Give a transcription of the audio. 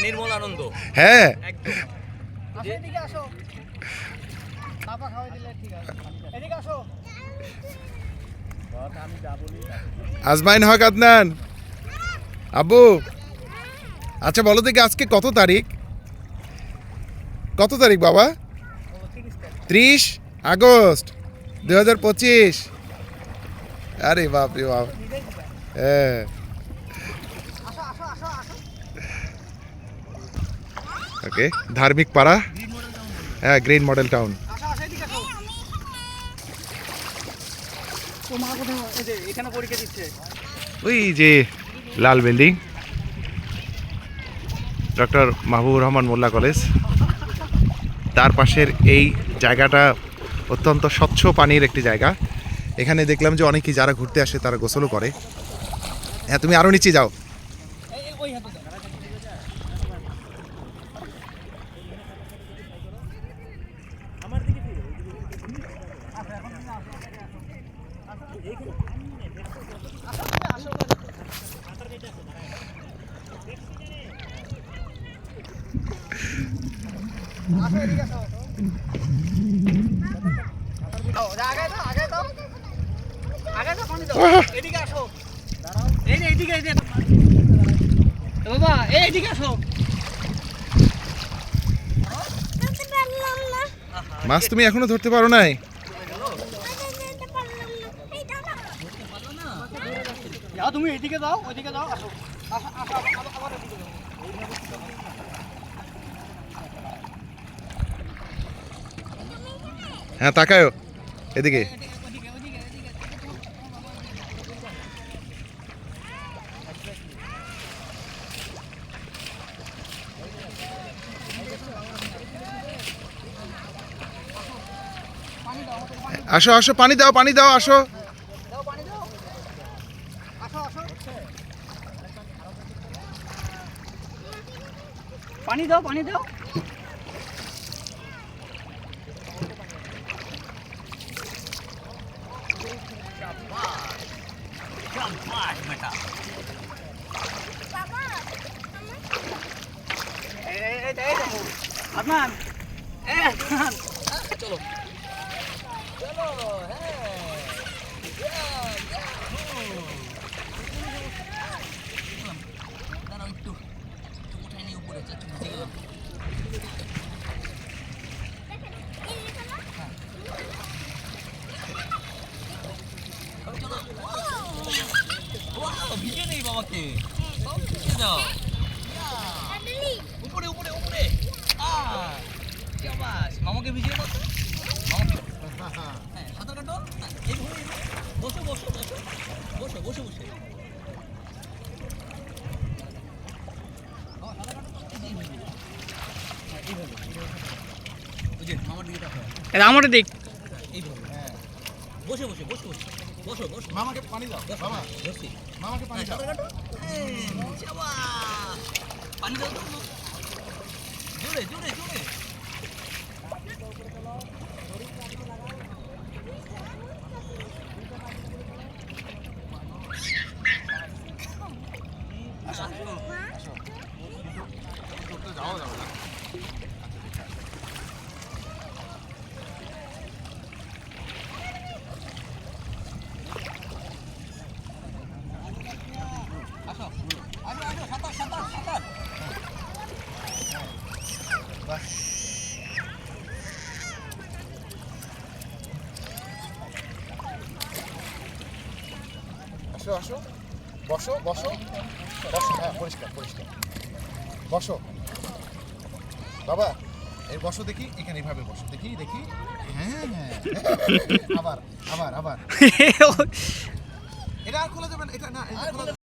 নির্মল আনন্দ। হ্যাঁ আজমাইন হক আদনান আব্বু, আচ্ছা বলো দেখি আজকে কত তারিখ? কত তারিখ বাবা? 30 আগস্ট 2025। আরে বাপ রে বাপ। হ্যাঁ ওকে, ধার্মিক পাড়া। হ্যাঁ, গ্রিন মডেল টাউন। ওই যে লাল বিল্ডিং, ডক্টর মাহবুবুর রহমান মোল্লা কলেজ, তার পাশের এই জায়গাটা অত্যন্ত স্বচ্ছ পানির একটি জায়গা। এখানে দেখলাম যে অনেকেই যারা ঘুরতে আসে তারা গোসলও করে। হ্যাঁ, তুমি আরও নিচে যাও। মাছ তুমি এখনো ধরতে পারো নাই? তুমি এদিকে যাও, ওইদিকে যাও, আসো। হ্যাঁ, তাকায়ও এদিকে। আসো আসো, পানি দাও, পানি দাও, আসো। পানি দাও, পানি দাও। আদনান, চলো চলো। ভিজে নেই বাবাকে, ভিজে যাও। উপরে উপরে উপরে, মামাকে ভিজিয়ে দাও। হ্যাঁ, সাঁতার কাটো। বসো বসো বসো বসো বসে বসে। মামার দিকে আমার দিক এইভাবে। হ্যাঁ, বসে বসে বসে বসে বসো বসো। মামাকে পানি দাও বাবা, বসি। মামাকে পানি দাও। পানি দাও তো, জোরে জোরে জোরে। যাও যাও না। আসো আসো বসো বসো বসো, হ্যাঁ পরিষ্কার পরিষ্কার, বসো বাবা, এই বসো দেখি, এখানে এইভাবে বসো, দেখি দেখি, হ্যাঁ হ্যাঁ, আবার আবার আবার, এটা আর খোলা যাবে না, এটা না, এটা খোলা